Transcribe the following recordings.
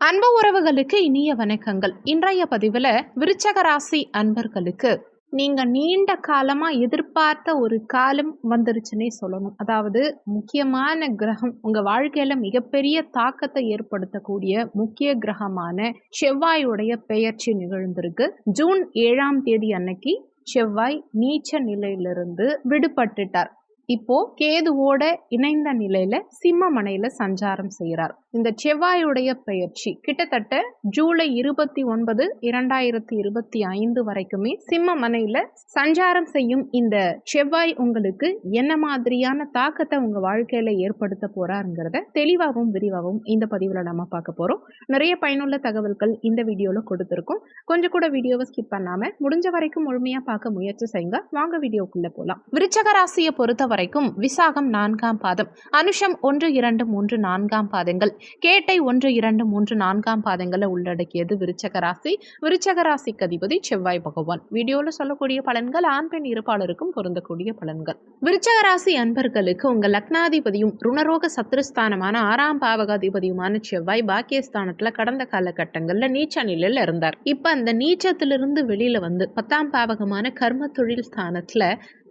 அன்பு உறவுகளுக்கு இனிய வணக்கங்கள். இன்றைய பதிவில் விருச்சக ராசி அன்பர்களுக்கு நீங்க நீண்ட காலமா எதிர்பார்த்த ஒரு காலம் வந்துருச்சுன்னே சொல்லணும். அதாவது முக்கியமான கிரகம் உங்க வாழ்க்கையில மிகப்பெரிய தாக்கத்தை ஏற்படுத்தக்கூடிய முக்கிய கிரகமான செவ்வாயுடைய பெயர்ச்சி நிகழ்ந்திருக்கு. ஜூன் 7ஆம் தேதி அன்னைக்கு செவ்வாய் நீச்ச நிலையிலிருந்து விடுபட்டுட்டார். இப்போ கேதுவோட இணைந்த நிலையில சிம்ம மனையில சஞ்சாரம் செய்கிறார். இந்த செவ்வாயுடைய பெயர்ச்சி கிட்டத்தட்ட ஜூலை 29, 2025 வரைக்குமே சிம்ம மனையில சஞ்சாரம் செய்யும் இந்த செவ்வாய் உங்களுக்கு என்ன மாதிரியான தாக்கத்தை உங்க வாழ்க்கையில ஏற்படுத்த போறாருங்கிறத தெளிவாகவும் விரிவாகவும் இந்த பதிவுல நம்ம பார்க்க போறோம். நிறைய பயனுள்ள தகவல்கள் இந்த வீடியோல கொடுத்திருக்கோம். கொஞ்சம் கூட வீடியோவை ஸ்கிப் பண்ணாம முடிஞ்ச வரைக்கும் முழுமையா பார்க்க முயற்சி செய்யுங்க. வாங்க வீடியோக்குள்ள போலாம். விருச்சக ராசியை பொறுத்த வரைக்கும் விசாகம் 4ஆம் பாதம், அனுஷம் 1, 2, 3, 4ஆம் பாதங்கள், கேட்டை 1, 2, 3, 4ஆம் பாதங்களை உள்ளடக்கியது விருச்சக ராசி. விருச்சக ராசிக்கு அதிபதி செவ்வாய் பகவான். வீடியோல சொல்லக்கூடிய பலன்கள் ஆண் பெண் இருப்பாளருக்கும் பொருந்தக்கூடிய பலன்கள். விருச்சக ராசி அன்பர்களுக்கு உங்க லக்னாதிபதியும் ருணரோக சத்ருஸ்தானமான 6ஆம் பாவகாதிபதியுமான செவ்வாய் பாக்கியஸ்தானத்துல கடந்த காலகட்டங்கள்ல நீச்ச நிலையில இருந்தார். இப்ப அந்த நீச்சத்திலிருந்து வெளியில வந்து 10ஆம் பாவகமான கர்ம தொழில் ஸ்தானத்துல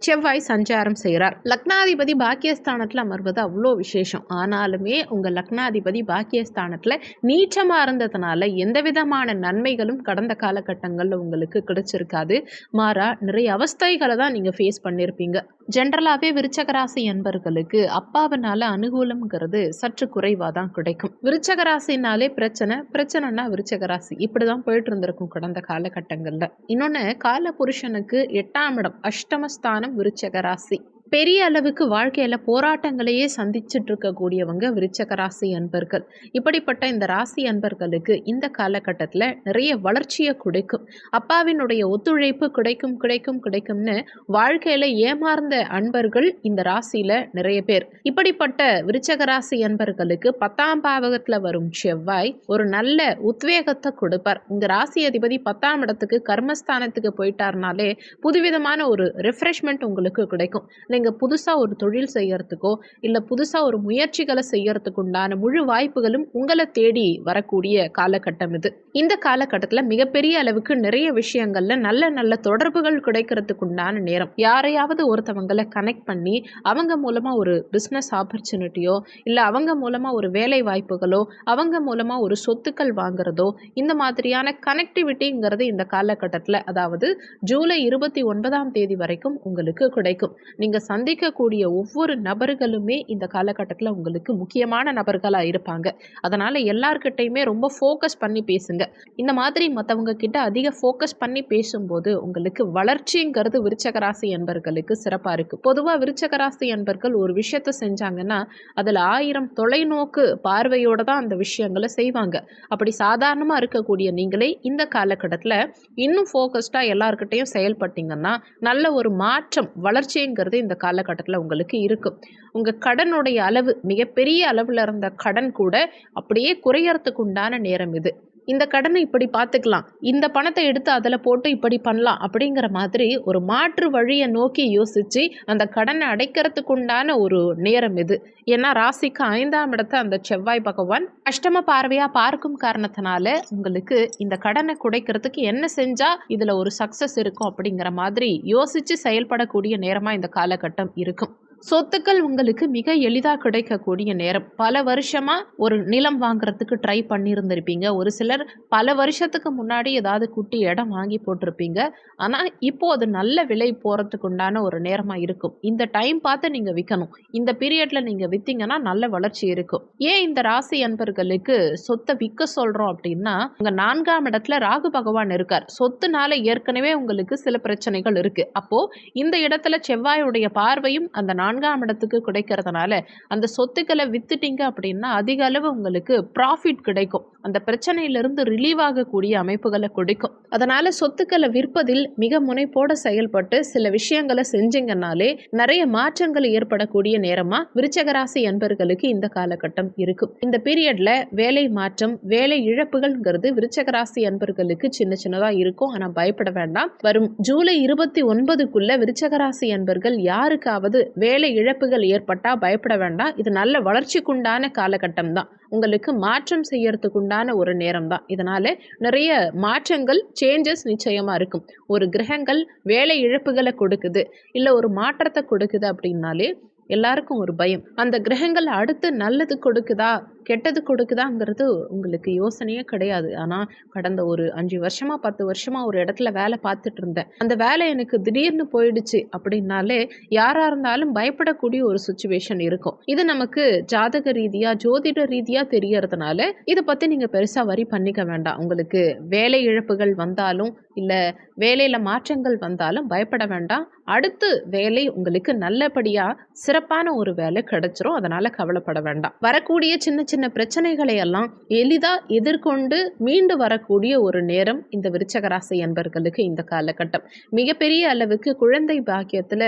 செவ்வாய் சஞ்சாரம் செய்கிறார். லக்னாதிபதி பாக்கியஸ்தானத்தில் அமர்வது அவ்வளோ விசேஷம். ஆனாலுமே உங்கள் லக்னாதிபதி பாக்கியஸ்தானத்தில் நீச்சமாக இருந்ததுனால எந்த விதமான நன்மைகளும் கடந்த காலகட்டங்களில் உங்களுக்கு கிடைச்சிருக்காது. மாறா நிறைய அவஸ்தைகளை தான் நீங்கள் ஃபேஸ் பண்ணியிருப்பீங்க. ஜென்ரலாகவே விருச்சக ராசி என்பர்களுக்கு அப்பாவினால அனுகூலம்ங்கிறது சற்று குறைவாக தான் கிடைக்கும். விருச்சக ராசினாலே பிரச்சனைனா விருச்சக ராசி இப்படிதான் போயிட்டு இருந்திருக்கும் கடந்த காலகட்டங்களில். இன்னொன்று, கால புருஷனுக்கு 8ஆம் இடம் அஷ்டமஸ்தானம் விருச்சக ராசி. பெரிய அளவுக்கு வாழ்க்கையில போராட்டங்களையே சந்திச்சுட்டு இருக்கக்கூடியவங்க விருச்சக ராசி அன்பர்கள். இப்படிப்பட்ட இந்த ராசி அன்பர்களுக்கு இந்த காலகட்டத்தில் நிறைய வளர்ச்சியை கிடைக்கும். அப்பாவினுடைய ஒத்துழைப்பு கிடைக்கும்னு வாழ்க்கையில ஏமாறுந்த அன்பர்கள் இந்த ராசியில நிறைய பேர். இப்படிப்பட்ட விருச்சக ராசி அன்பர்களுக்கு 10ஆம் பாவகத்துல வரும் செவ்வாய் ஒரு நல்ல உத்வேகத்தை கொடுப்பார். இந்த ராசி அதிபதி 10ஆம் இடத்துக்கு கர்மஸ்தானத்துக்கு போயிட்டார்னாலே புதுவிதமான ஒரு ரிஃப்ரெஷ்மெண்ட் உங்களுக்கு கிடைக்கும். நீங்க புதுசா ஒரு தொழில் செய்யறதுக்கோ இல்ல புதுசா ஒரு முயற்சிகளை செய்யறதுக்கு உண்டான முழு வாய்ப்புகளும் உங்களை தேடி வரக்கூடிய காலகட்டம் இது. இந்த காலகட்டத்துல மிகப்பெரிய அளவுக்கு நிறைய விஷயங்கள்ல நல்ல நல்ல தொடர்புகள் கிடைக்கிறதுக்கு உண்டான நேரம். யாரையாவது ஒருத்தவங்களை கனெக்ட் பண்ணி அவங்க மூலமா ஒரு பிசினஸ் ஆப்பர்ச்சுனிட்டியோ இல்ல அவங்க மூலமா ஒரு வேலை வாய்ப்புகளோ அவங்க மூலமா ஒரு சொத்துக்கள் வாங்குறதோ இந்த மாதிரியான கனெக்டிவிட்டிங்கிறது இந்த காலகட்டத்துல, அதாவது ஜூலை 29ஆம் தேதி வரைக்கும் உங்களுக்கு கிடைக்கும். நீங்க சந்திக்கக்கூடிய ஒவ்வொரு நபர்களுமே இந்த காலகட்டத்தில் உங்களுக்கு முக்கியமான நபர்களாக இருப்பாங்க. அதனால் எல்லார்கிட்டையுமே ரொம்ப ஃபோக்கஸ் பண்ணி பேசுங்க. இந்த மாதிரி மற்றவங்க கிட்ட அதிக ஃபோக்கஸ் பண்ணி பேசும்போது உங்களுக்கு வளர்ச்சிங்கிறது விருச்சக ராசி என்பர்களுக்கு சிறப்பாக இருக்குது. பொதுவாக விருச்சக ராசி என்பர்கள் ஒரு விஷயத்தை செஞ்சாங்கன்னா அதில் 1000 தொலைநோக்கு பார்வையோடு தான் அந்த விஷயங்களை செய்வாங்க. அப்படி சாதாரணமாக இருக்கக்கூடிய நீங்களே இந்த காலகட்டத்தில் இன்னும் ஃபோக்கஸ்டாக எல்லார்கிட்டையும் செயல்பட்டீங்கன்னா நல்ல ஒரு மாற்றம் வளர்ச்சிங்கிறது இந்த காலகட்டத்தில் உங்களுக்கு இருக்கும். உங்கள் கடனுடைய அளவு மிகப்பெரிய அளவில் இருந்த கடன் கூட அப்படியே குறையறதுக்கு உண்டான நேரம் இது. இந்த கடனை இப்படி பார்த்துக்கலாம், இந்த பணத்தை எடுத்து அதில் போட்டு இப்படி பண்ணலாம் அப்படிங்கிற மாதிரி ஒரு மாற்று வழியை நோக்கி யோசித்து அந்த கடனை அடைக்கிறதுக்கு உண்டான ஒரு நேரம் இது. ஏன்னா ராசிக்கு 5ஆம் இடத்தை அந்த செவ்வாய் பகவான் அஷ்டம பார்வையாக பார்க்கும் காரணத்தினால உங்களுக்கு இந்த கடனை குடைக்கிறதுக்கு என்ன செஞ்சால் இதில் ஒரு சக்ஸஸ் இருக்கும் அப்படிங்கிற மாதிரி யோசித்து செயல்படக்கூடிய நேரமாக இந்த காலகட்டம் இருக்கும். சொத்துக்கள் உங்களுக்கு மிக எளிதாக கிடைக்கக்கூடிய நேரம். பல வருஷமா ஒரு நிலம் வாங்குறதுக்கு ட்ரை பண்ணியிருந்திருப்பீங்க. ஒரு சிலர் பல வருஷத்துக்கு முன்னாடி ஏதாவது குட்டி இடம் வாங்கி போட்டிருப்பீங்க. ஆனால் இப்போ அது நல்ல விலை போகிறதுக்கு உண்டான ஒரு நேரமாக இருக்கும். இந்த டைம் பார்த்து நீங்கள் விற்கணும். இந்த பீரியட்ல நீங்கள் விற்றீங்கன்னா நல்ல வளர்ச்சி இருக்கும். ஏன் இந்த ராசி அன்பர்களுக்கு சொத்தை விற்க சொல்கிறோம் அப்படின்னா, உங்கள் 4ஆம் இடத்துல ராகு பகவான் இருக்கார். சொத்துனால ஏற்கனவே உங்களுக்கு சில பிரச்சனைகள் இருக்கு. அப்போ இந்த இடத்துல செவ்வாயுடைய பார்வையும் அந்த 4ஆம் இடத்துக்கு கிடைக்கிறதுனால அந்த சொத்துக்களை வித்துட்டீங்க அப்படின்னா அதிக அளவு உங்களுக்கு ப்ராஃபிட் கிடைக்கும். அந்த பிரச்சனையிலிருந்து ரிலீவ் ஆகக்கூடிய அமைப்புகளை கொடுக்கும். அதனால சொத்துக்களை விற்பதில் மிக முனைப்போட செயல்பட்டு சில விஷயங்களை செஞ்சீங்கன்னாலே நிறைய மாற்றங்கள் ஏற்படக்கூடிய நேரமா விருச்சக ராசி அன்பர்களுக்கு இந்த காலகட்டம் இருக்கும். இந்த பீரியட்ல வேலை மாற்றம், வேலை இழப்புகள்ங்கிறது விருச்சக ராசி அன்பர்களுக்கு சின்ன சின்னதா இருக்கும். ஆனா பயப்பட வேண்டாம். வரும் ஜூலை 29க்குள்ள விருச்சக ராசி அன்பர்கள் யாருக்காவது வேலை வேலை இழப்புகள் ஏற்பட்டா பயப்பட வேண்டாம். இது நல்ல வளர்ச்சிக்குண்டான காலகட்டம் தான். உங்களுக்கு மாற்றம் செய்யறதுக்குண்டான ஒரு நேரம் தான். இதனால நிறைய மாற்றங்கள், சேஞ்சஸ் நிச்சயமா இருக்கும். ஒரு கிரகங்கள் வேலை இழப்புகளை கொடுக்குது, இல்ல ஒரு மாற்றத்தை கொடுக்குது அப்படின்னாலே எல்லாருக்கும் ஒரு பயம். அந்த கிரகங்கள் அடுத்து நல்லது கொடுக்குதா, கெட்டது கொடுக்குதாங்கிறது உங்களுக்கு யோசனையே கிடையாது. ஆனா கடந்த ஒரு 5 வருஷமா 10 வருஷமா ஒரு இடத்துல வேலை பார்த்துட்டு இருந்தேன். அந்த வேலை எனக்கு திடீர்னு போயிடுச்சு அப்படின்னாலே யாரா இருந்தாலும் பயப்படக்கூடிய ஒரு சுச்சுவேஷன் இருக்கும். இது நமக்கு ஜாதக ரீதியா, ஜோதிட ரீதியா தெரியறதுனால இதை பத்தி நீங்க பெருசா வரி பண்ணிக்க வேண்டாம். உங்களுக்கு வேலை இழப்புகள் வந்தாலும் இல்ல வேலையில மாற்றங்கள் வந்தாலும் பயப்பட வேண்டாம். அடுத்து வேலை உங்களுக்கு நல்லபடியா சிறப்பான ஒரு வேலை கிடைச்சிரும். அதனால கவலைப்பட வேண்டாம். வரக்கூடிய சின்ன சின்ன பிரச்சனைகளை எல்லாம் எளிதா எதிர்கொண்டு மீண்டு வரக்கூடிய ஒரு நேரம் இந்த விருச்சக ராசி அன்பர்களுக்கு இந்த காலகட்டம். மிகப்பெரிய அளவுக்கு குழந்தை பாக்கியத்துல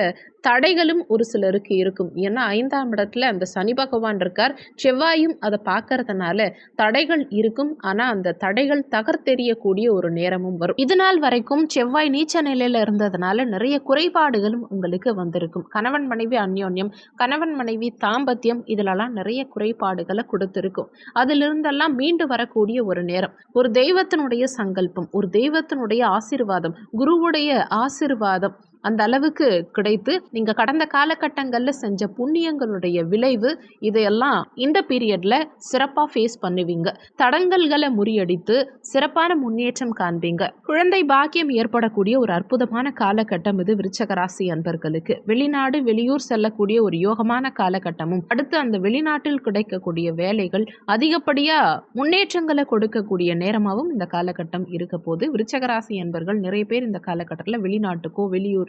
தடைகளும் ஒரு சிலருக்கு இருக்கும். ஏன்னா 5ஆம் இடத்துல அந்த சனி பகவான் இருக்கார், செவ்வாயும் அதை பார்க்கறதுனால தடைகள் இருக்கும். ஆனா அந்த தடைகள் தகர்த்தெறியக்கூடிய ஒரு நேரமும் வரும். இது நாள் வரைக்கும் செவ்வாய் நீச்ச நிலையில இருந்ததுனால நிறைய குறைபாடுகளும் உங்களுக்கு வந்திருக்கும். கணவன் மனைவி அந்யோன்யம், கணவன் மனைவி தாம்பத்தியம், இதுலலாம் நிறைய குறைபாடுகளை கொடுத்திருக்கும். அதிலிருந்தெல்லாம் மீண்டு வரக்கூடிய ஒரு நேரம். ஒரு தெய்வத்தினுடைய சங்கல்பம், ஒரு தெய்வத்தினுடைய ஆசீர்வாதம், குருவுடைய ஆசீர்வாதம் அந்த அளவுக்கு கிடைத்து நீங்க கடந்த காலகட்டங்கள்ல செஞ்ச புண்ணியங்களுடைய விளைவு இதையெல்லாம் இந்த பீரியட்ல சிறப்பா ஃபேஸ் பண்ணுவீங்க. தடங்கல்களை முறியடித்து சிறப்பான முன்னேற்றம் காண்பீங்க. குழந்தை பாக்கியம் ஏற்படக்கூடிய ஒரு அற்புதமான காலகட்டம் இது விருச்சக ராசி அன்பர்களுக்கு. வெளிநாடு வெளியூர் செல்லக்கூடிய ஒரு யோகமான காலகட்டமும், அடுத்து அந்த வெளிநாட்டில் கிடைக்கக்கூடிய வேலைகள் அதிகப்படியா முன்னேற்றங்களை கொடுக்கக்கூடிய நேரமாகவும் இந்த காலகட்டம் இருக்க போது. விருச்சக ராசி அன்பர்கள் நிறைய பேர் இந்த காலகட்டத்தில் வெளிநாட்டுக்கோ வெளியூருக்கோ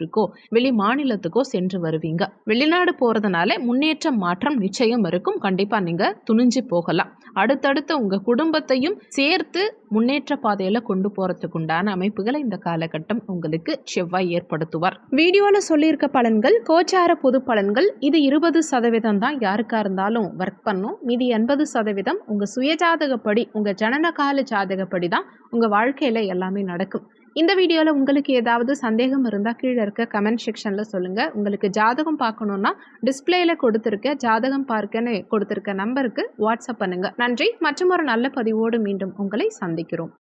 வெளி மாநிலத்துக்கோ சென்று வருவீங்க. வெளிநாடு போறதுனால முன்னேற்றம் மாற்றம் நிச்சயம் இருக்கும். கண்டிப்பா நீங்க துணிஞ்சு போகலாம். அடுத்தடுத்து உங்க குடும்பத்தையும் சேர்த்து முன்னேற்ற பாதையில கொண்டு போறதுக்கு உண்டான அமைப்புகளை இந்த காலகட்டம் உங்களுக்கு செவ்வாய் ஏற்படுத்துவார். வீடியோல சொல்லியிருக்க பலன்கள் கோச்சார பொது பலன்கள். இது 20% தான் யாருக்கா இருந்தாலும் ஒர்க் பண்ணும். மீதி 80% உங்க சுயஜாதகப்படி, உங்க ஜனனகால ஜாதகப்படி தான் உங்க வாழ்க்கையில எல்லாமே நடக்கும். இந்த வீடியோவில் உங்களுக்கு ஏதாவது சந்தேகம் இருந்தால் கீழே இருக்க கமெண்ட் செக்ஷனில் சொல்லுங்கள். உங்களுக்கு ஜாதகம் பார்க்கணுன்னா டிஸ்பிளேல கொடுத்துருக்க ஜாதகம் பார்க்கன்னு கொடுத்துருக்க நம்பருக்கு வாட்ஸ்அப் பண்ணுங்கள். நன்றி. மற்றும் ஒரு நல்ல பதிவோடு மீண்டும் உங்களை சந்திக்கிறோம்.